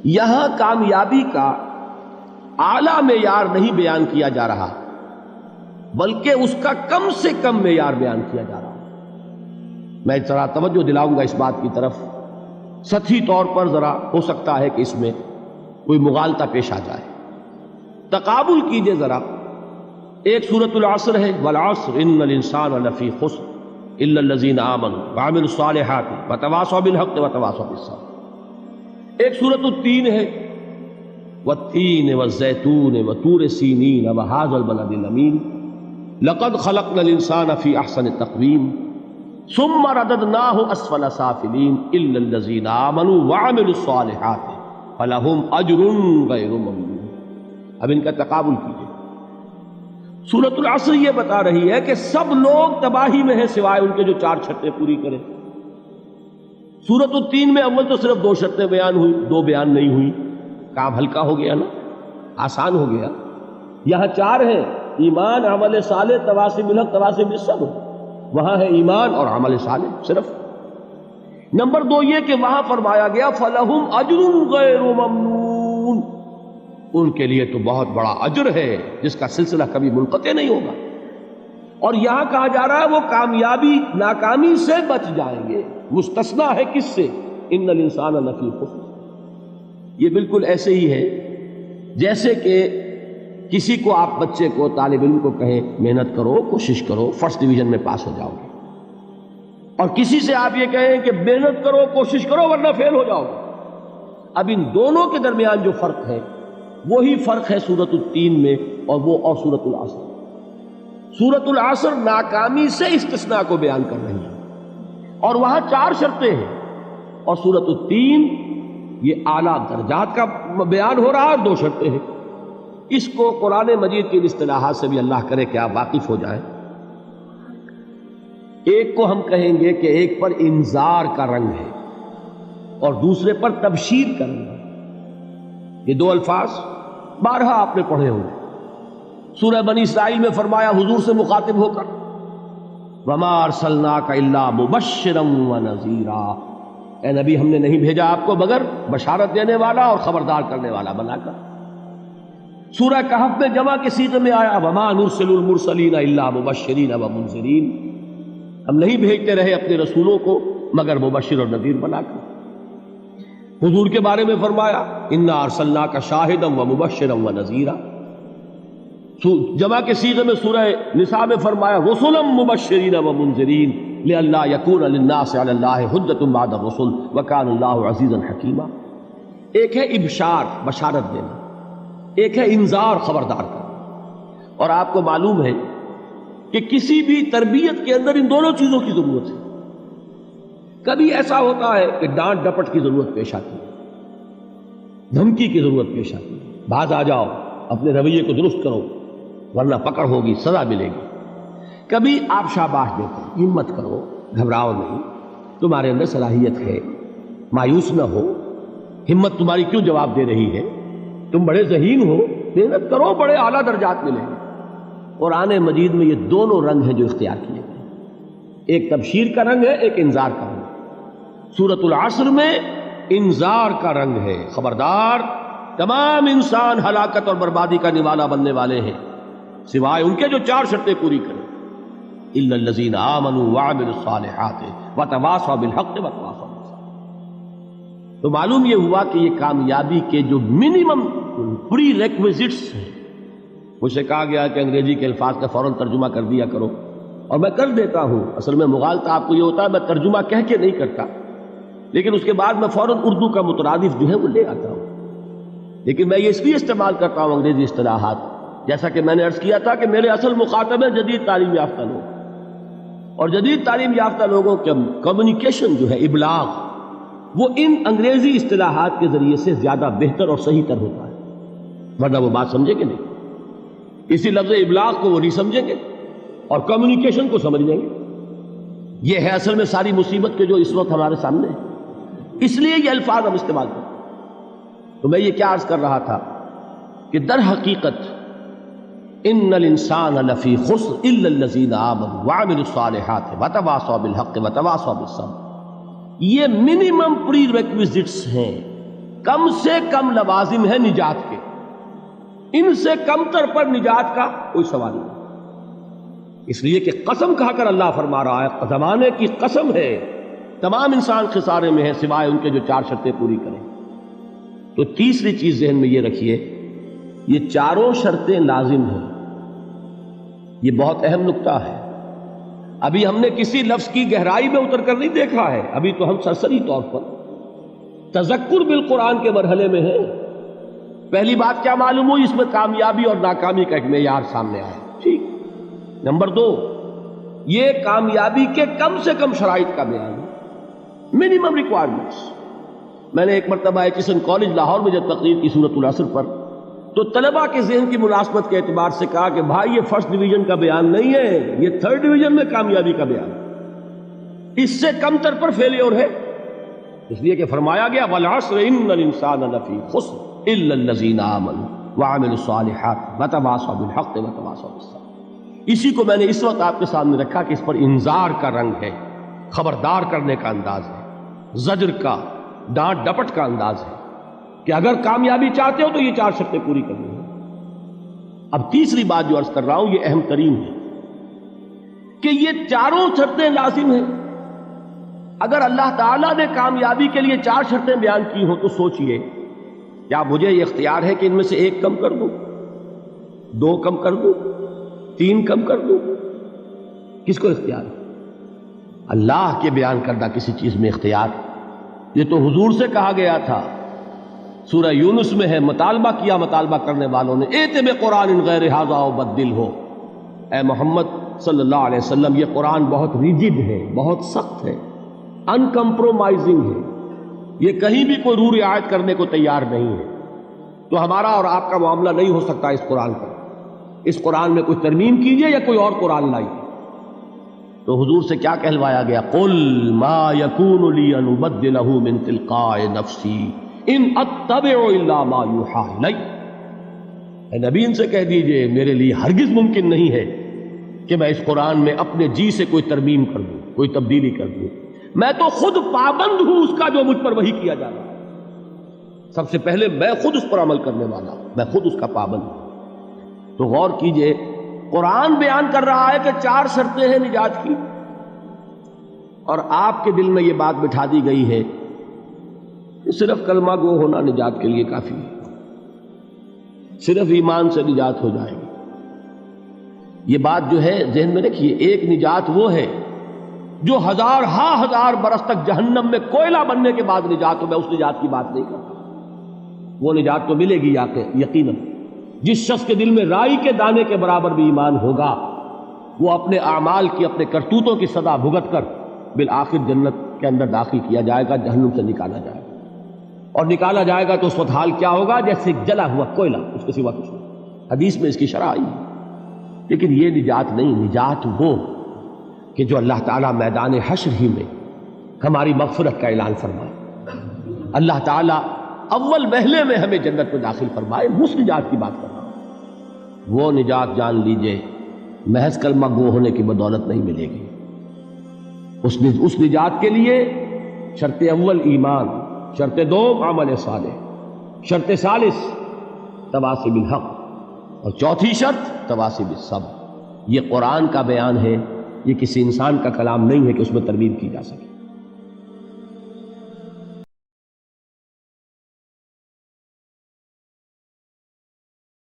یہاں کامیابی کا اعلیٰ معیار نہیں بیان کیا جا رہا، بلکہ اس کا کم سے کم معیار بیان کیا جا رہا ہے۔ میں ذرا توجہ دلاؤں گا اس بات کی طرف، سطحی طور پر ذرا ہو سکتا ہے کہ اس میں کوئی مغالطہ پیش آ جائے۔ تقابل کیجئے ذرا، ایک سورۃ العصر ہے، والعصر ان الانسان لفی خسر الا الذین آمنوا وعملوا الصالحات وتواصوا بالحق وتواصوا بالصبر۔ ایک سورۃ التین ہے، والتین والزیتون وطور سینین وہذا البلد الامین لقد خلقنا الانسان فی احسن تقویم ثم رددناہ اسفل سافلین الا الذین آمنوا وعملوا الصالحات فلہم اجر غیر ممنون۔ اب ان کا تقابل کیجئے۔ سورۃ العصر یہ بتا رہی ہے کہ سب لوگ تباہی میں ہیں سوائے ان کے جو 4 شرطیں پوری کریں۔ سورۃ التین میں اول تو صرف 2 شرطیں بیان ہوئی، 2 بیان نہیں ہوئی، کام ہلکا ہو گیا نا، آسان ہو گیا۔ یہاں 4 ہیں، ایمان، عمل صالح، تواصی بالحق، تواصی بالصبر۔ وہاں ہے ایمان اور عمل صالح صرف۔ نمبر 2 یہ کہ وہاں فرمایا گیا فَلَهُمْ أَجْرٌ غَيْرُ مَمْنُونَ، ان کے لیے تو بہت بڑا اجر ہے جس کا سلسلہ کبھی منقطع نہیں ہوگا۔ اور یہاں کہا جا رہا ہے وہ کامیابی ناکامی سے بچ جائیں گے۔ مستثنا ہے کس سے؟ ان الانسان لفی خسر۔ یہ بالکل ایسے ہی ہے جیسے کہ کسی کو آپ بچے کو، طالب علم کو کہیں محنت کرو، کوشش کرو، فرسٹ ڈویژن میں پاس ہو جاؤ گے، اور کسی سے آپ یہ کہیں کہ محنت کرو، کوشش کرو ورنہ فیل ہو جاؤ گے۔ اب ان دونوں کے درمیان جو فرق ہے وہی فرق ہے سورۃ التین میں اور سورۃ العصر۔ سورۃ العصر ناکامی سے استثناء کو بیان کر رہی ہے اور وہاں 4 شرطیں ہیں، اور سورۃ التین یہ اعلیٰ درجات کا بیان ہو رہا ہے اور 2 شرطیں ہیں۔ اس کو قرآن مجید کی اصطلاحات سے بھی اللہ کرے کہ آپ واقف ہو جائیں۔ ایک کو ہم کہیں گے کہ ایک پر انذار کا رنگ ہے اور دوسرے پر تبشیر کا رنگ ہے۔ یہ 2 الفاظ بارہا آپ نے پڑھے ہوں گے۔ سورہ بنی اسرائیل میں فرمایا حضور سے مخاطب ہو کر وَمَا أَرْسَلْنَاكَ إِلَّا مُبَشِّرًا وَنَذِيرًا، اے نبی ہم نے نہیں بھیجا آپ کو مگر بشارت دینے والا اور خبردار کرنے والا بنا کر۔ سورہ کہف میں جمع کے صیغے میں آیا وَمَا نُرْسِلُ الْمُرْسَلِينَ إِلَّا مُبَشِّرِينَ وَمُنذِرِينَ، ہم نہیں بھیجتے رہے اپنے رسولوں کو مگر مبشر اور نذیر بنا کر۔ حضور کے بارے میں فرمایا اِنَّا أَرْسَلْنَاكَ شَاهِدًا وَمُبَشِّرًا وَنَذِيرًا۔ جمع کے صیغے میں سورہ نساء میں فرمایا رُسُلًا مُبَشِّرِينَ وَمُنذِرِينَ لِئَلَّا يَكُونَ لِلنَّاسِ عَلَى اللَّهِ حُجَّةٌ بَعْدَ الرُّسُلِ وَكَانَ اللَّهُ عَزِيزًا حَكِيمًا۔ ایک ہے ابشار، بشارت دینا، ایک ہے انذار، خبردار کرنا۔ اور آپ کو معلوم ہے کہ کسی بھی تربیت کے اندر ان دونوں چیزوں کی ضرورت ہے۔ کبھی ایسا ہوتا ہے کہ ڈانٹ ڈپٹ کی ضرورت پیش آتی ہے، دھمکی کی ضرورت پیش آتی ہے، باز آ جاؤ، اپنے رویے کو درست کرو ورنہ پکڑ ہوگی، سزا ملے گی۔ کبھی آپ شاباش دیتے ہیں، ہمت کرو، گھبراؤ نہیں، تمہارے اندر صلاحیت ہے، مایوس نہ ہو، ہمت تمہاری کیوں جواب دے رہی ہے، تم بڑے ذہین ہو، محنت کرو، بڑے اعلیٰ درجات ملیں گے۔ قرآن مجید میں یہ دونوں رنگ ہیں جو اختیار کیے گئے، ایک تبشیر کا رنگ ہے، ایک انذار کا رنگ ہے۔ سورۃ العصر میں انذار کا رنگ ہے، خبردار، تمام انسان ہلاکت اور بربادی کا نوالا بننے والے ہیں سوائے ان کے جو 4 شرطیں پوری کریں، الا الذین آمنوا وعملوا الصالحات وتواصوا بالحق وتواصوا بالصبر۔ تو معلوم یہ ہوا کہ یہ کامیابی کے جو منیمم پری ریکویزٹس ہیں، مجھ سے کہا گیا کہ انگریزی کے الفاظ کا فوراً ترجمہ کر دیا کرو، اور میں کر دیتا ہوں۔ اصل میں مغالطہ آپ کو یہ ہوتا ہے میں ترجمہ کہہ کے نہیں کرتا، لیکن اس کے بعد میں فوراً اردو کا مترادف جو ہے وہ لے آتا ہوں۔ لیکن میں یہ اس لیے استعمال کرتا ہوں انگریزی اصطلاحات، جیسا کہ میں نے عرض کیا تھا کہ میرے اصل مخاطب ہیں جدید تعلیم یافتہ لوگ، اور جدید تعلیم یافتہ لوگوں کے کمیونیکیشن جو ہے، ابلاغ، وہ ان انگریزی اصطلاحات کے ذریعے سے زیادہ بہتر اور صحیح تر ہوتا ہے، ورنہ وہ بات سمجھیں گے نہیں۔ اسی لفظ ابلاغ کو وہ نہیں سمجھیں گے اور کمیونیکیشن کو سمجھ لیں گے۔ یہ ہے اصل میں ساری مصیبت کے جو اس وقت ہمارے سامنے ہے، اس لیے یہ الفاظ ہم استعمال کرتے ہیں۔ تو میں یہ کیا عرض کر رہا تھا کہ در حقیقت ان الانسان لفی خسر الا الذین آمنوا وعملوا الصالحات وتواصوا بالحق وتواصوا بالصبر، یہ منیمم پری ریکویزٹس ہیں کم سے کم لوازم ہے نجات کے، ان سے کم تر پر نجات کا کوئی سوال نہیں، اس لیے کہ قسم کھا کر اللہ فرما رہا ہے، زمانے کی قسم ہے، تمام انسان خسارے میں ہیں سوائے ان کے جو 4 شرطیں پوری کریں۔ تو تیسری چیز ذہن میں یہ رکھیے، یہ چاروں شرطیں لازم ہیں، یہ بہت اہم نکتہ ہے۔ ابھی ہم نے کسی لفظ کی گہرائی میں اتر کر نہیں دیکھا ہے، ابھی تو ہم سرسری طور پر تذکر بالقرآن کے مرحلے میں ہیں۔ پہلی بات کیا معلوم ہوئی؟ اس میں کامیابی اور ناکامی کا ایک معیار سامنے آیا، ٹھیک۔ نمبر 2، یہ کامیابی کے کم سے کم شرائط کا بیان ہے، منیمم ریکوائرمنٹس۔ میں نے ایک مرتبہ ایچ کالج لاہور میں جب تقریر کی سورۃ العصر پر، تو طلباء کے ذہن کی ملازمت کے اعتبار سے کہا کہ بھائی یہ فرسٹ ڈویژن کا بیان نہیں ہے، یہ تھرڈ ڈویژن میں کامیابی کا بیان ہے، اس سے کم تر پر فیلیور ہے، اس لیے کہ فرمایا گیا والعصر ان الانسان لفی خسر الا الذین آمنوا وعملوا الصالحات وتواصوا بالحق وتواصوا بالصبر۔ اسی کو میں نے اس وقت آپ کے سامنے رکھا کہ اس پر انذار کا رنگ ہے، خبردار کرنے کا انداز ہے، زجر کا، ڈانٹ ڈپٹ کا انداز ہے کہ اگر کامیابی چاہتے ہو تو یہ 4 شرطیں پوری کرنی ہیں۔ اب تیسری بات جو عرض کر رہا ہوں یہ اہم ترین ہے کہ یہ چاروں شرطیں لازم ہیں۔ اگر اللہ تعالیٰ نے کامیابی کے لیے 4 شرطیں بیان کی ہوں تو سوچئے، کیا مجھے یہ اختیار ہے کہ ان میں سے 1 کم کر دوں، 2 کم کر دوں، 3 کم کر دوں؟ کس کو اختیار ہے؟ اللہ کے بیان کردہ کسی چیز میں اختیار، یہ تو حضور سے کہا گیا تھا، سورہ یونس میں ہے، مطالبہ کیا مطالبہ کرنے والوں نے، ایت بقرآن غیر ھذا وبدل ہو، اے محمد صلی اللہ علیہ وسلم یہ قرآن بہت ریجڈ ہے، بہت سخت ہے، ان کمپرومائزنگ ہے، یہ کہیں بھی کوئی رو رعایت کرنے کو تیار نہیں ہے، تو ہمارا اور آپ کا معاملہ نہیں ہو سکتا اس قرآن پر، اس قرآن میں کوئی ترمیم کیجئے یا کوئی اور قرآن لائیے۔ تو حضور سے کیا کہلوایا گیا؟ قل ما یکون لی ان ابدلہ من تلقاء نفسی ان اتبع الا ما یوحی الی۔ اے نبی ان سے کہہ دیجئے میرے لیے ہرگز ممکن نہیں ہے کہ میں اس قرآن میں اپنے جی سے کوئی ترمیم کر دوں، کوئی تبدیلی کر دوں، میں تو خود پابند ہوں اس کا جو مجھ پر وحی کیا جا رہا ہے، سب سے پہلے میں خود اس پر عمل کرنے والا ہوں، میں خود اس کا پابند ہوں۔ تو غور کیجئے، قرآن بیان کر رہا ہے کہ 4 شرطیں ہیں نجات کی، اور آپ کے دل میں یہ بات بٹھا دی گئی ہے کہ صرف کلمہ گو ہونا نجات کے لیے کافی ہے، صرف ایمان سے نجات ہو جائے گی۔ یہ بات جو ہے ذہن میں رکھیے، ایک نجات وہ ہے جو ہزار برس تک جہنم میں کوئلہ بننے کے بعد نجات ہو، میں اس نجات کی بات نہیں کرتا، وہ نجات تو ملے گی یقیناً۔ جس شخص کے دل میں رائی کے دانے کے برابر بھی ایمان ہوگا، وہ اپنے اعمال کی، اپنے کرتوتوں کی سزا بھگت کر بالآخر جنت کے اندر داخل کیا جائے گا، جہنم سے نکالا جائے گا، اور نکالا جائے گا تو اس وقت حال کیا ہوگا؟ جیسے جلا ہوا کوئلہ، اس کے سوا کچھ نہیں۔ حدیث میں اس کی شرح آئی ہے۔ لیکن یہ نجات نہیں، نجات وہ کہ جو اللہ تعالیٰ میدان حشر ہی میں ہماری مغفرت کا اعلان فرمائے، اللہ تعالیٰ اول وہلے میں ہمیں جنت میں داخل فرمائے، اس نجات کی بات کر رہا ہوں۔ وہ نجات جان لیجئے محض کلمہ گو ہونے کی بدولت نہیں ملے گی، اس نجات کے لیے شرط اول ایمان، شرط 2 عمل صالح، شرط ثالث تواصی بالحق، اور چوتھی شرط تواصی بالصبر۔ یہ قرآن کا بیان ہے، یہ کسی انسان کا کلام نہیں ہے کہ اس میں ترمیم کی جا سکے۔